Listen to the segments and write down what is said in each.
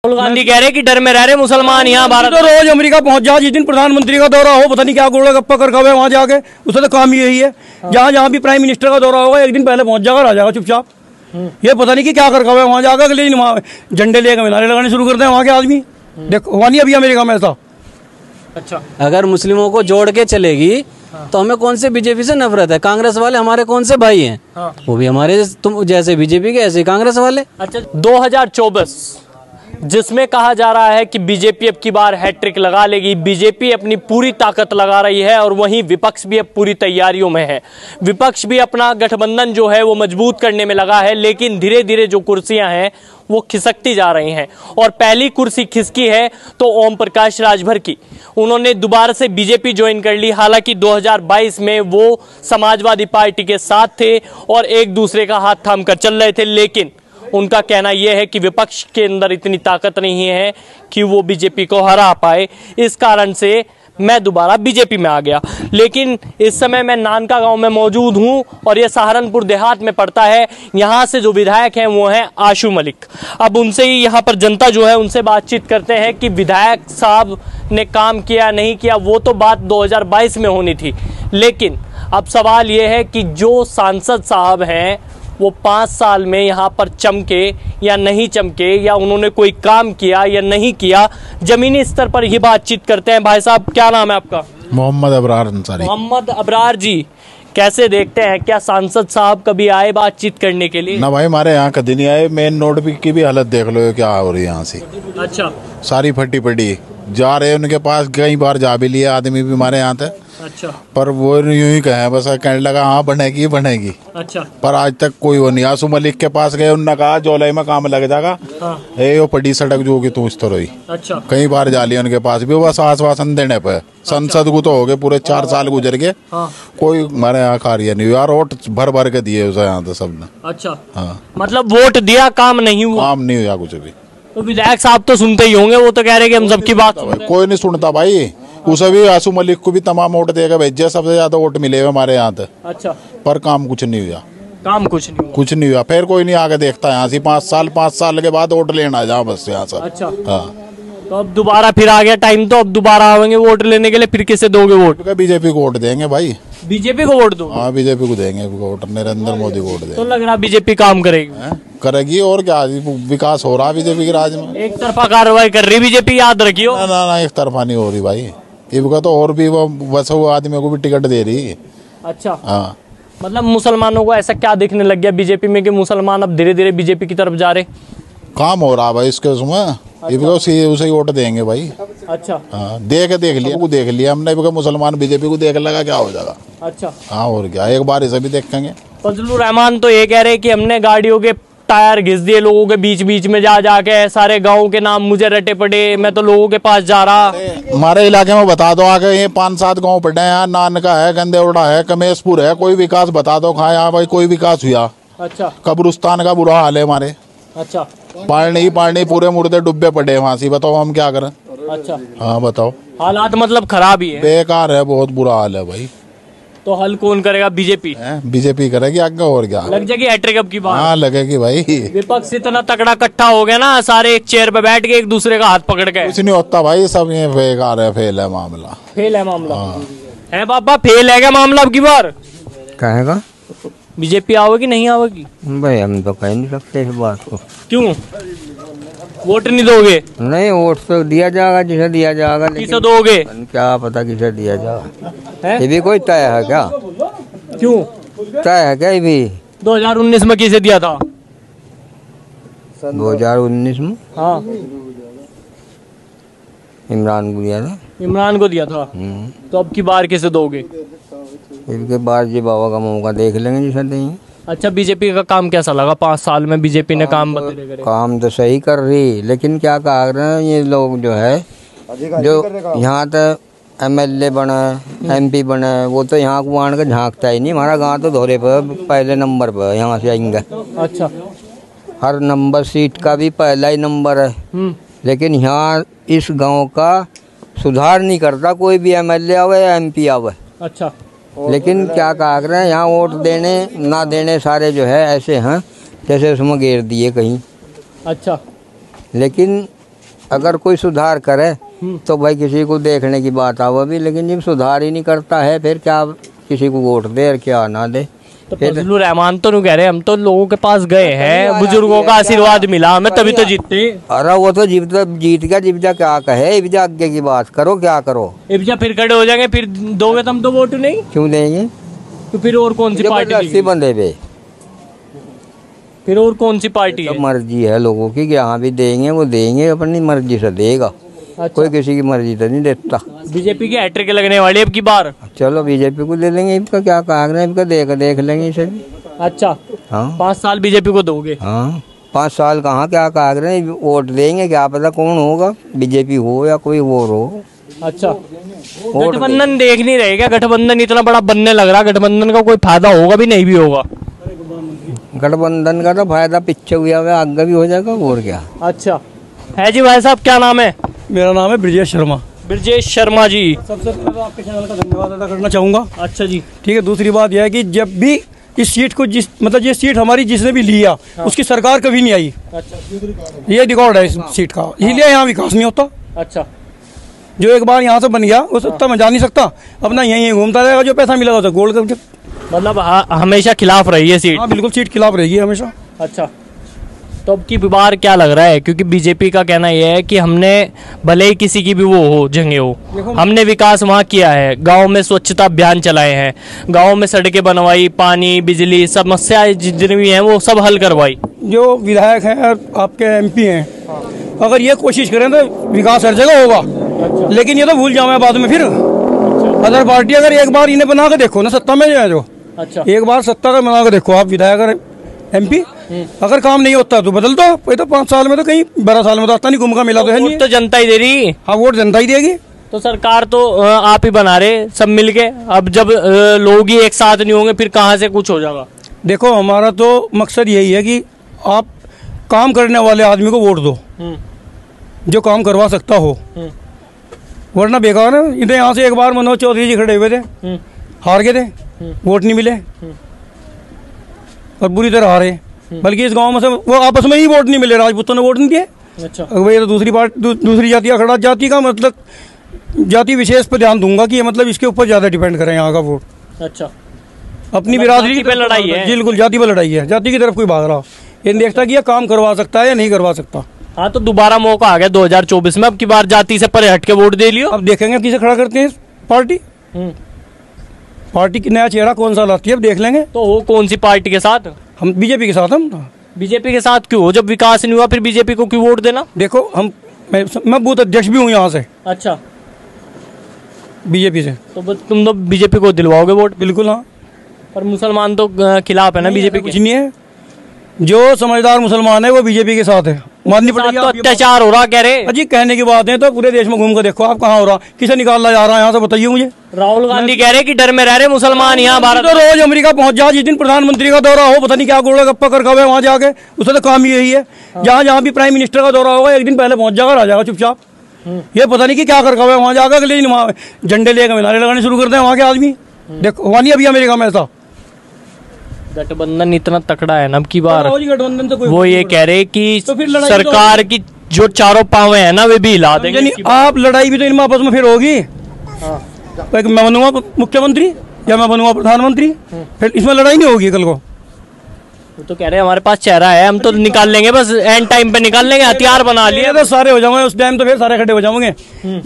राहुल गांधी कह रहे कि डर में रह रहे मुसलमान यहाँ भारत। तो रोज अमेरिका पहुंच जाओ, जिस दिन प्रधानमंत्री का दौरा हो पता नहीं क्या गोला गप्पा कर खावे वहाँ जाके, उसका तो काम यही है। जहाँ जहाँ भी प्राइम मिनिस्टर का दौरा होगा एक दिन पहले पहुंच जाएगा, आ जाएगा चुपचाप। ये पता नहीं कि क्या कर खावे वहाँ जाकर, अगले दिन वहाँ झंडे लेकर मीनारे लगाने शुरू करते हैं वहाँ के आदमी। देखो हुआ नहीं अभी अमेरिका में ऐसा। अच्छा, अगर मुस्लिमों को जोड़ के चलेगी तो हमें कौन से बीजेपी से नफरत है? कांग्रेस वाले हमारे कौन से भाई हैं? वो भी हमारे तुम जैसे बीजेपी के ऐसे कांग्रेस वाले। अच्छा, 2024 जिसमें कहा जा रहा है कि बीजेपी अब की बार हैट्रिक लगा लेगी, बीजेपी अपनी पूरी ताकत लगा रही है और वहीं विपक्ष भी अब पूरी तैयारियों में है। विपक्ष भी अपना गठबंधन जो है वो मजबूत करने में लगा है, लेकिन धीरे धीरे जो कुर्सियां हैं वो खिसकती जा रही हैं। और पहली कुर्सी खिसकी है तो ओम प्रकाश राजभर की, उन्होंने दोबारा से बीजेपी ज्वाइन कर ली। हालांकि 2022 में वो समाजवादी पार्टी के साथ थे और एक दूसरे का हाथ थाम कर चल रहे थे, लेकिन उनका कहना यह है कि विपक्ष के अंदर इतनी ताकत नहीं है कि वो बीजेपी को हरा पाए। इस कारण से मैं दोबारा बीजेपी में आ गया। लेकिन इस समय मैं नानका गांव में मौजूद हूं और ये सहारनपुर देहात में पड़ता है। यहाँ से जो विधायक हैं वो हैं आशू मलिक। अब उनसे ही यहाँ पर जनता जो है उनसे बातचीत करते हैं कि विधायक साहब ने काम किया नहीं किया, वो तो बात 2022 में होनी थी। लेकिन अब सवाल ये है कि जो सांसद साहब हैं वो 5 साल में यहाँ पर चमके या नहीं चमके, या उन्होंने कोई काम किया या नहीं किया, जमीनी स्तर पर ही बातचीत करते हैं। भाई साहब क्या नाम है आपका? मोहम्मद अबरार अंसारी। मोहम्मद अबरार जी, कैसे देखते हैं, क्या सांसद साहब कभी आए बातचीत करने के लिए? ना भाई, हमारे यहाँ कभी नहीं आए। मेन रोड की भी हालत देख लो क्या हो रही है यहाँ से। अच्छा, सारी फटी पड़ी जा रहे हैं उनके पास, कई बार जा भी लिया आदमी भी हमारे यहाँ तक। अच्छा, पर वो यूं ही कहे, बस कहने लगा हाँ बनेगी बनेगी। अच्छा, पर आज तक कोई वो नहीं। आसू मलिक के पास गए, उन्होंने कहा जुलाई में काम लग जाएगा। वो पड़ी सड़क जो होगी तू इस तरह ही। अच्छा, कई बार जा लिया उनके पास भी, बस आश्वासन देने पे। संसद को तो हो गए पूरे 4 साल गुजर गए, कोई हमारे यहाँ कार्य नहीं हुआ। वोट भर भर के दिए उसे यहाँ तो सबने। अच्छा, हाँ, मतलब वोट दिया, काम नहीं हुआ। काम नहीं हुआ कुछ भी। तो विधायक साहब तो सुनते ही होंगे, वो तो कह रहे कि हम सबकी बात सुनते हैं। कोई नहीं सुनता भाई। उसे भी आसू मलिक को भी तमाम वोट देगा भेजे, सबसे ज्यादा वोट मिले हमारे यहाँ तक। अच्छा, पर काम कुछ नहीं हुआ। काम कुछ नहीं हुआ। कुछ नहीं हुआ। फिर कोई नहीं आगे देखता यहाँ से। 5 साल के बाद वोट लेना जाओ बस यहाँ से। अच्छा, हाँ, तो अब दोबारा फिर आ गया टाइम, तो अब दोबारा आएंगे वोट लेने के लिए। फिर किसे दोगे वोट? बीजेपी को वोट देंगे भाई। बीजेपी को वोट दो? हाँ, बीजेपी को देंगे वोट, नरेंद्र मोदी को वोट देंगे। तो लग रहा बीजेपी काम करेगी? करेगी और क्या, विकास हो रहा बीजेपी के राज में। एक तरफा कार्रवाई कर रही बीजेपी, याद रखियो। ना, एक तरफा नहीं हो रही भाई। इनका तो और भी वो बस वो आदमी को भी टिकट दे रही। अच्छा, हाँ, मतलब मुसलमानों को ऐसा क्या दिखने लग गया बीजेपी में कि मुसलमान अब धीरे धीरे बीजेपी की तरफ जा रहे? काम हो रहा भाई इसके उसमें। उसे ही वोट देंगे भाई। अच्छा, हाँ, देख लिया हमने। मुसलमान बीजेपी को देख लगा क्या हो जाएगा। अच्छा, हाँ, और क्या, एक बार इसे भी देखेंगे। फजलुर रहमान तो ये कह रहे कि हमने गाड़ियों के टायर घिस दिए लोगों के बीच बीच में, जा जाके सारे गाँव के नाम मुझे रटे पड़े, मैं तो लोगों के पास जा रहा। हमारे इलाके में बता दो आगे, ये 5-7 गाँव पड़े हैं। नानका है, गंदेवड़ा है, कमेशपुर है, कोई विकास बता दो कहाँ यहाँ भाई कोई विकास हुआ? अच्छा, कब्रिस्तान का बुरा हाल है हमारे। अच्छा, पानी पूरे मुर्दे डुब्बे पड़े वहाँ से। बताओ हम क्या करें? अच्छा, हाँ बताओ। हालात मतलब खराब ही है, बेकार है, बहुत बुरा हाल है भाई। तो हल कौन करेगा? बीजेपी? बीजेपी करेगी आगे, और क्या। लग जाएगी हैट्रिक अब की बार? हाँ, लगेगी भाई। विपक्ष इतना तगड़ा इकट्ठा हो गया ना, सारे एक चेयर पे बैठ के एक दूसरे का हाथ पकड़ के। कुछ नहीं होता भाई, सब ये बेकार है, फेल है मामला। फेल है मामला? है बाबा, फेल है क्या मामला अब की बार? कहेगा बीजेपी आओगी नहीं आओगी? भाई हम तो कह नहीं सकते इस बात को। क्यों वोट नहीं दोगे? नहीं, वोट तो दिया जाएगा जिसे दिया जाएगा। किसे दोगे? क्या पता किसे दिया जाएगा। है? ये भी कोई तय है क्या? क्यों तय है क्या? ये भी 2019 में किसे दिया था? 2019 में हाँ, इमरान को दिया था। इमरान को दिया था। तो अब की बार किसे दोगे? इसके बाद जी बाबा का मौका देख लेंगे जिसे देंगे। अच्छा, बीजेपी का काम कैसा लगा? 5 साल में बीजेपी ने काम बदले करे? काम तो सही कर रही, लेकिन क्या कह रहे हैं ये लोग जो है, जो यहाँ तक MLA बना MP बना, वो तो यहाँ को आने का झांकता ही नहीं। हमारा गांव तो धोरे पर पहले नंबर पर, यहाँ से आएंगे। अच्छा, हर नंबर सीट का भी पहला ही नंबर है। लेकिन यहाँ इस गांव का सुधार नहीं करता कोई भी MLA आवे या MP आवे। अच्छा, लेकिन क्या कह रहे हैं, यहाँ वोट देने ना देने सारे जो है ऐसे हैं जैसे उसमें घेर दिए कहीं। अच्छा, लेकिन अगर कोई सुधार करे तो भाई किसी को देखने की बात आ, वो भी, लेकिन जब सुधार ही नहीं करता है फिर क्या किसी को वोट दे और क्या ना दे। तो फजलुर रहमान तो नहीं कह रहे, हम तो लोगों के पास गए हैं, बुजुर्गों का आशीर्वाद मिला हमें तभी तो जीते। अरे वो तो जीत गया, जीवजा क्या कहे, इब्जा आगे की बात करो, क्या करो, इब्जा फिर खड़े हो जाएंगे, फिर दोगे तुम तो वोट नहीं? क्यों देंगे? तो फिर और कौन सी पार्टी बंदे पे, फिर और कौन सी पार्टी है? मर्जी है लोगों की, यहाँ भी देंगे, वो देंगे अपनी मर्जी से देगा। अच्छा। कोई किसी की मर्जी तो नहीं देता। बीजेपी की हैट्रिक लगने वाली है अब की बार। चलो बीजेपी को ले लेंगे, इनका क्या कागज है, इनका देख लेंगे इसे भी। अच्छा, हाँ 5 साल बीजेपी को दोगे? हाँ 5 साल कहाँ, क्या कागज है, वोट देंगे, क्या पता कौन होगा, बीजेपी हो या कोई और हो। अच्छा, गठबंधन देख नहीं रहे क्या? गठबंधन इतना बड़ा बनने लग रहा, गठबंधन का कोई फायदा होगा भी नहीं भी होगा? गठबंधन का तो फायदा पीछे हुआ है, आगे भी हो जाएगा और क्या। अच्छा है जी। भाई साहब क्या नाम है? मेरा नाम है ब्रजेश शर्मा। ब्रजेश शर्मा जी, सबसे पहले तो आपके चैनल का धन्यवाद अदा करना चाहूँगा। अच्छा जी, ठीक है। दूसरी बात यह है कि जब भी इस सीट को ये सीट हमारी जिसने भी लिया, हाँ। उसकी सरकार कभी नहीं आई। अच्छा। ये रिकॉर्ड है इस सीट का, इसलिए यहाँ विकास नहीं होता। अच्छा। जो एक बार यहाँ से बन गया वो सत्ता में जा नहीं सकता, अपना यहीं घूमता रहेगा, जो पैसा मिलेगा तो गोल्ड करके। मतलब हमेशा खिलाफ रही है सीट? हाँ बिल्कुल, सीट खिलाफ रहेगी हमेशा। अच्छा, तो अब की बार क्या लग रहा है? क्योंकि बीजेपी का कहना यह है कि हमने भले ही किसी की भी वो हो जंगे हो, हमने विकास वहाँ किया है, गांव में स्वच्छता अभियान चलाए हैं, गांव में सड़कें बनवाई, पानी बिजली समस्याएं जितनी भी हैं वो सब हल करवाई। जो विधायक हैं आपके MP हैं, अगर ये कोशिश करें तो विकास हर जगह होगा। अच्छा। लेकिन ये तो भूल जाओ बाद में फिर। अच्छा। अदर पार्टी अगर एक बार इन्हें बना के देखो ना, सत्ता में जो। अच्छा। एक बार सत्ता का बना के देखो आप, विधायक MP, अगर काम नहीं होता तो बदल दो। ये तो 5 साल में तो कहीं 12 साल में तो आता नहीं, घूम का मिला तो है नहीं। तो जनता ही दे रही। हाँ वोट जनता ही देगी। तो सरकार तो आप ही बना रहे सब मिलके। अब जब लोग ही एक साथ नहीं होंगे फिर कहाँ से कुछ हो जाएगा? देखो हमारा तो मकसद यही है कि आप काम करने वाले आदमी को वोट दो, जो काम करवा सकता हो, वरना बेकार है। इधर यहाँ से एक बार मनोज चौधरी जी खड़े हुए थे, हार गए थे, वोट नहीं मिले और बुरी तरह हारे। बल्कि इस गांव में से वो आपस में ही वोट नहीं मिले, राजपूतों ने वोट नहीं दिए। अच्छा। वही तो दूसरी जातियाँ खड़ा, जाति का मतलब जाति विशेष पर ध्यान दूंगा कि ये मतलब इसके ऊपर ज़्यादा डिपेंड करें यहाँ का वोट। अच्छा। अपनी बिरादरी पे लड़ाई है, बिल्कुल जाति पर लड़ाई है, जाति की तरफ कोई भाग रहा, ये नहीं देखता कि ये काम करवा सकता है या नहीं करवा सकता। हाँ तो दोबारा मौका आ गया 2024 में, अब की बार जाति से परे हट के वोट दे लियो। अब देखेंगे किसे खड़ा करते हैं पार्टी की नया चेहरा कौन सा लाती है, अब देख लेंगे। तो हो कौन सी पार्टी के साथ? हम बीजेपी के साथ। हम बीजेपी के साथ क्यों? जब विकास नहीं हुआ फिर बीजेपी को क्यों वोट देना? देखो मैं बूथ अध्यक्ष भी हूँ यहाँ से। अच्छा। बीजेपी से। तो तुम तो बीजेपी को दिलवाओगे वोट? बिल्कुल हाँ। पर मुसलमान तो खिलाफ है ना बीजेपी के? कुछ नहीं है, जो समझदार मुसलमान है वो बीजेपी के साथ है। माननी पड़ेगी। तो अत्याचार हो रहा कह रहे? अजी कहने की बात है तो पूरे देश में घूम कर देखो आप, कहाँ हो रहा, किसे निकाला जा रहा है यहाँ से, बताइए मुझे। राहुल गांधी कह रहे कि डर में रह रहे मुसलमान यहाँ भारत। तो रोज अमेरिका पहुंच जा, जिस दिन प्रधानमंत्री का दौरा हो पता नहीं क्या गोला गप्पा कर खावे वहाँ जाके, उसका तो काम ही यही है। जहाँ भी प्राइम मिनिस्टर का दौरा होगा एक दिन पहले पहुंच जाएगा, आ जाएगा चुपचाप। ये पता नहीं कि क्या कर खावे वहाँ जाकर, अगले दिन वहाँ झंडे लेकर मिलाने लगाने शुरू करते हैं वहाँ के आदमी। देखो वहाँ नहीं अभी अमेरिका में ऐसा। गठबंधन इतना तकड़ा है ना अब की बार, गठबंधन तो वो ये कह रहे कि सरकार की जो चारों पाँव है ना वे भी हिला देंगे। आप लड़ाई भी तो इनमें आपस में फिर होगी। मैं बनूंगा मुख्यमंत्री या मैं बनूंगा प्रधानमंत्री, फिर इसमें लड़ाई नहीं होगी कल को। वो तो कह रहे हैं हमारे पास चेहरा है, हम तो निकाल लेंगे, बस एंड टाइम पे निकाल लेंगे, हथियार बना लिए तो सारे हो जाएंगे। उस टाइम तो फिर सारे खड़े हो जाएंगे।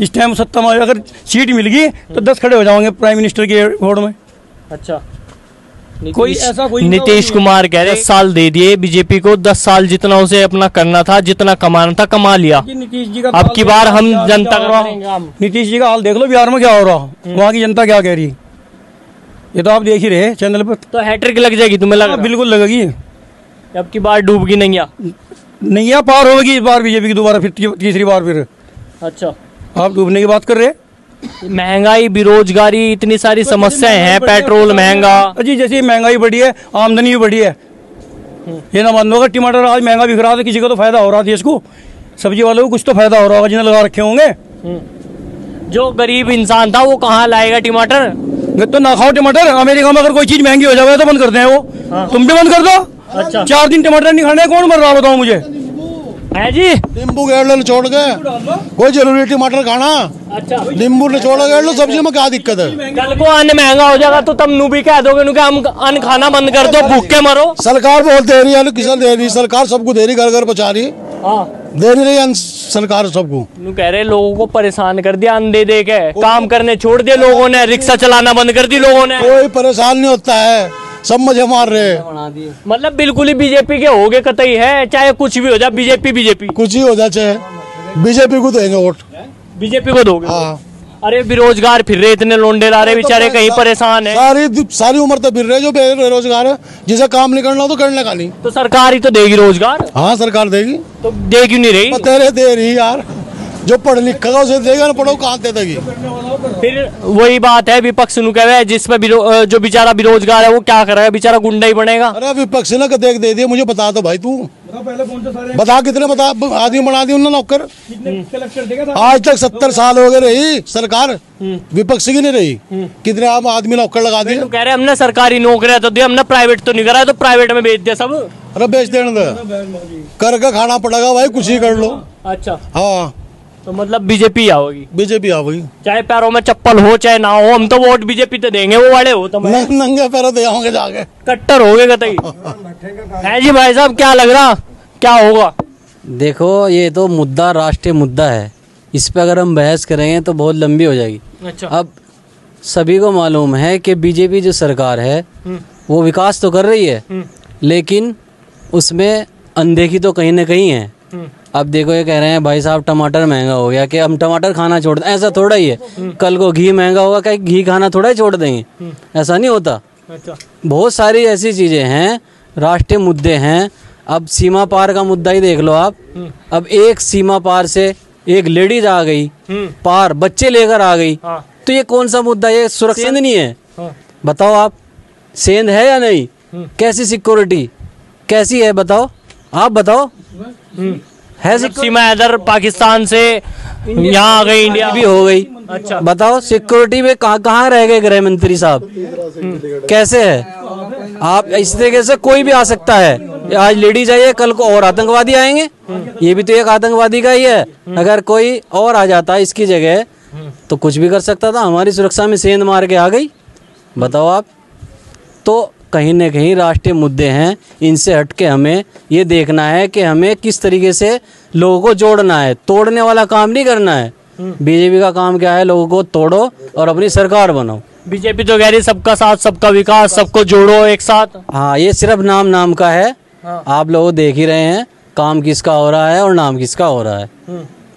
इस टाइम सत्ता में अगर सीट मिल गई तो 10 खड़े हो जाएंगे प्राइम मिनिस्टर के वोट में। अच्छा। कोई ऐसा कोई नीतीश कुमार कह रहे 10 साल दे दिए बीजेपी को, 10 साल जितना उसे अपना करना था, जितना कमाना था कमा लिया। नीतीश जी का अब की बार हम जनता का, नीतीश जी का हाल देख लो बिहार में क्या हो रहा, वहाँ की जनता क्या कह रही, ये तो आप देख ही रहे चैनल पर। तो हैट्रिक लग जाएगी तुम्हें लगा? बिल्कुल लगेगी। अब की बार डूबगी नैया पार होगी इस बार बीजेपी की, दोबारा फिर तीसरी बार फिर। अच्छा। आप डूबने की बात कर रहे हैं? महंगाई, बेरोजगारी, इतनी सारी समस्याएं हैं, पेट्रोल महंगा। जी जैसे महंगाई बढ़ी है आमदनी भी बढ़ी है, ये ना मान लो। अगर टमाटर आज महंगा बिक रहा है तो किसी को तो फायदा हो रहा है, इसको सब्जी वालों को कुछ तो फायदा हो रहा होगा जिन्हें लगा रखे होंगे। जो गरीब इंसान था वो कहाँ लाएगा टमाटर? तो ना खाओ टमाटर। अमेरिका में अगर कोई चीज महंगी हो जाए तो बंद करते हैं वो। तुम भी बंद कर दो। अच्छा। 4 दिन टमाटर नहीं खाने, कौन मर रहा बताओ मुझे? है जी। नींबू गेड़ लो छोड़ के, कोई जरूरी टमाटर खाना, अच्छा नींबू ने छोड़ गेड़ लो, सब्जी में क्या दिक्कत है? कल को अन्न महंगा हो जाएगा तो तब नू भी कह दोगे नू कि हम अन्न खाना बंद कर दो, भूख के मरो। सरकार बहुत दे रही है, किसान दे रही, सरकार सबको दे रही, घर घर पहुंचा रही, दे नहीं रही सरकार सबको। नू कह रहे लोगों को परेशान कर दिया अन्न दे दे के, काम करने छोड़ दिए लोगों ने, रिक्शा चलाना बंद कर दी लोगों ने। कोई परेशान नहीं होता है, सब मजे मार रहे। मतलब बिल्कुल ही बीजेपी के हो गए कतई है, चाहे कुछ भी हो जाए बीजेपी कुछ ही हो जाए, चाहे बीजेपी को देंगे वोट, बीजेपी को दोगे। हाँ। अरे बेरोजगार फिर रहे, इतने लोंडे ला रहे बेचारे, कहीं परेशान है। सारी उम्र तो फिर रहे जो बेरोजगार है, जिसे काम नहीं करना तो करने का नहीं। तो सरकार ही तो देगी रोजगार। हाँ सरकार देगी, तो दे क्यों नहीं रही? तेरे दे रही यार, जो पढ़ लिखेगा उसे देगा, ना पढ़ो कहाँ दे देगी। फिर वही बात है, विपक्ष नु कह रहा है जिसमें जो बेचारा बेरोजगार है वो क्या करेगा, बेचारा गुंडा ही बनेगा। अरे विपक्ष ने देख दे दिया, मुझे बता दो भाई, तू बता कितने बता आदमी बना दी उन्होंने नौकर। आज तक 70 साल हो गए रही सरकार, विपक्ष की नहीं रही, कितने आप आदमी नौकर लगा दिए। कह रहे हमने सरकारी नौकरियां तो दी, हमने प्राइवेट तो नहीं करा, तो प्राइवेट में बेच दिया सब। अरे बेच देने दो, करके खाना पड़ेगा भाई, कुछ ही कर लो। अच्छा हाँ, तो मतलब बीजेपी आओगी, बीजेपी आओगी, चाहे पैरों में चप्पल हो चाहे ना हो, हम तो वोट बीजेपी तो देंगे। वो वाले हो तो नंगे पैरों दे आओगे जाके, कट्टर हो गए कतई। है जी भाई साहब, क्या लग रहा क्या होगा? देखो ये तो मुद्दा राष्ट्रीय मुद्दा है, इस पे अगर हम बहस करेंगे तो बहुत लंबी हो जाएगी। अच्छा। अब सभी को मालूम है कि बीजेपी जो सरकार है वो विकास तो कर रही है, लेकिन उसमें अनदेखी तो कहीं ना कहीं है। अब देखो ये कह रहे हैं भाई साहब टमाटर महंगा हो गया कि हम टमाटर खाना छोड़ दें, ऐसा थोड़ा ही है। कल को घी महंगा होगा, क्या घी खाना थोड़ा ही छोड़ देंगे? ऐसा नहीं होता। अच्छा। बहुत सारी ऐसी चीजें हैं, राष्ट्रीय मुद्दे हैं। अब सीमा पार का मुद्दा ही देख लो आप। अब एक सीमा पार से एक लेडीज आ गई पार, बच्चे लेकर आ गई, तो ये कौन सा मुद्दा? ये सुरक्षा नहीं है? बताओ आप, सेंध है या नहीं? कैसी सिक्योरिटी कैसी है बताओ, आप बताओ। है सीमा इधर पाकिस्तान से यहाँ आ गई, इंडिया भी हो गई। अच्छा बताओ सिक्योरिटी में कहाँ रह गए गृह मंत्री साहब? कैसे है आप? इस तरीके से कोई भी आ सकता है। आज लेडीज आई है, कल को और आतंकवादी आएंगे, ये भी तो एक आतंकवादी का ही है। अगर कोई और आ जाता है इसकी जगह तो कुछ भी कर सकता था। हमारी सुरक्षा में सेंध मार के आ गई, बताओ आप। तो कहीं न कहीं राष्ट्रीय मुद्दे हैं, इनसे हट के हमें ये देखना है कि हमें किस तरीके से लोगों को जोड़ना है, तोड़ने वाला काम नहीं करना है। बीजेपी का काम क्या है? लोगों को तोड़ो और अपनी सरकार बनाओ। बीजेपी तो कह रही सबका साथ सबका विकास, सबको जोड़ो एक साथ। हाँ, ये सिर्फ नाम का है। आप लोग देख ही रहे हैं काम किसका हो रहा है और नाम किसका हो रहा है।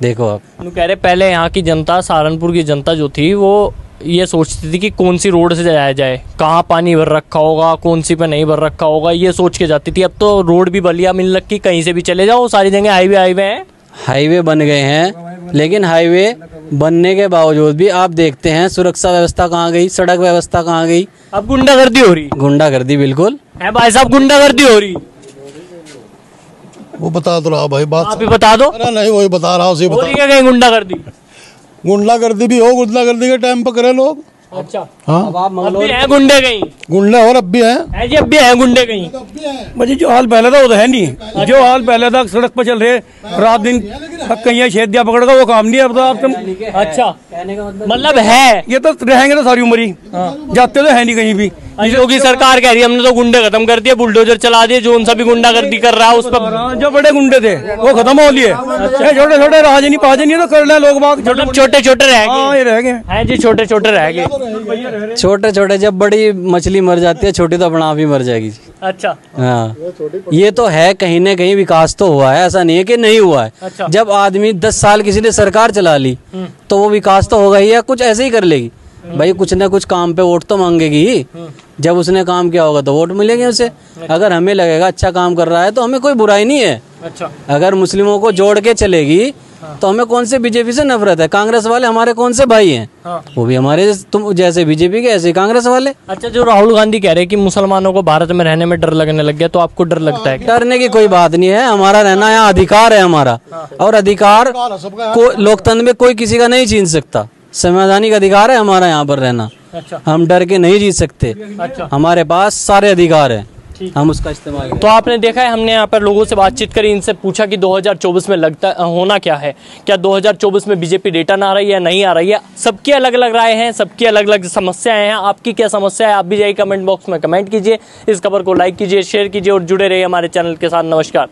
देखो आप कह रहे पहले यहाँ की जनता, सहारनपुर की जनता जो थी वो ये सोचती थी कि कौन सी रोड से जाया जाए, कहाँ पानी भर रखा होगा, कौन सी पे नहीं भर रखा होगा, ये सोच के जाती थी। अब तो रोड भी बलिया मिल रखी, कहीं से भी चले जाओ, सारी जगह हाईवे हैं। हाईवे बन गए हैं, लेकिन हाईवे बनने के बावजूद भी आप देखते हैं सुरक्षा व्यवस्था कहाँ गई, सड़क व्यवस्था कहाँ गई? अब गुंडागर्दी हो रही। गुंडागर्दी बिल्कुल है भाई साहब, गुंडागर्दी हो रही। वो बता दो रहा भाई, बात आप ही बता दो। अरे नहीं, वही बता रहा हूँ, हो रही है कहीं गुंडागर्दी? गुंडागर्दी भी हो, गुंडागर्दी के टाइम पर करे लोग। अच्छा। हाँ, अब भी हैं गुंडे कहीं? गुंडे और अब भी हैं जी, अब भी हैं गुंडे कहीं? भाई जो हाल पहले था वो तो है नहीं। जो हाल पहले था, सड़क पर चल रहे रात दिन, कहीं छेद दिया पकड़ का, वो काम नहीं है अब तो आप। अच्छा, मतलब है ये तो रहेंगे तो सारी उम्र ही, जाते तो है नहीं कहीं भी। योगी सरकार कह रही है हमने तो गुंडे खत्म कर दिए, बुलडोजर चला दिए, जो उनसा भी गुंडागर्दी कर रहा है उस पर। जो बड़े गुंडे थे वो खत्म हो लिए, छोटे छोटे राजनी पाजनी तो कर ले लोग बात, मतलब छोटे छोटे रह गए। हाँ, ये रह गए हैं जी, छोटे छोटे रह गए। छोटे छोटे, जब बड़ी मछली मर जाती है छोटी तो अपना आप ही मर जाएगी। अच्छा। हाँ, ये तो है, कहीं न कहीं विकास तो हुआ है, ऐसा नहीं है कि नहीं हुआ है। अच्छा। जब आदमी 10 साल किसी ने सरकार चला ली तो वो विकास तो होगा ही, या कुछ ऐसे ही कर लेगी भाई, कुछ ना कुछ काम पे वोट तो मांगेगी। जब उसने काम किया होगा तो वोट मिलेंगे उसे। अगर हमें लगेगा अच्छा काम कर रहा है तो हमें कोई बुराई नहीं है। अच्छा। अगर मुस्लिमों को जोड़ के चलेगी तो हमें कौन से बीजेपी से नफरत है? कांग्रेस वाले हमारे कौन से भाई हैं? वो भी हमारे, तुम जैसे बीजेपी के ऐसे कांग्रेस वाले। अच्छा, जो राहुल गांधी कह रहे हैं कि मुसलमानों को भारत में रहने में डर लगने लग गया, तो आपको डर लगता है? डरने की कोई बात नहीं है, हमारा रहना यहाँ अधिकार है हमारा, और अधिकार को लोकतंत्र में कोई किसी का नहीं छीन सकता। संवैधानिक अधिकार है हमारा यहाँ पर रहना। अच्छा। हम डर के नहीं जीत सकते। अच्छा। हमारे पास सारे अधिकार हैं, हम उसका इस्तेमाल करें। तो आपने देखा है, हमने यहाँ पर लोगों से बातचीत करी, इनसे पूछा कि 2024 में लगता होना क्या है, क्या 2024 में बीजेपी रिटर्न आ रही है, नहीं आ रही है। सबकी अलग अलग राय हैं, सबकी अलग अलग समस्याएं हैं। आपकी क्या समस्या है, आप भी जाइए कमेंट बॉक्स में कमेंट कीजिए, इस खबर को लाइक कीजिए, शेयर कीजिए और जुड़े रहिए हमारे चैनल के साथ। नमस्कार।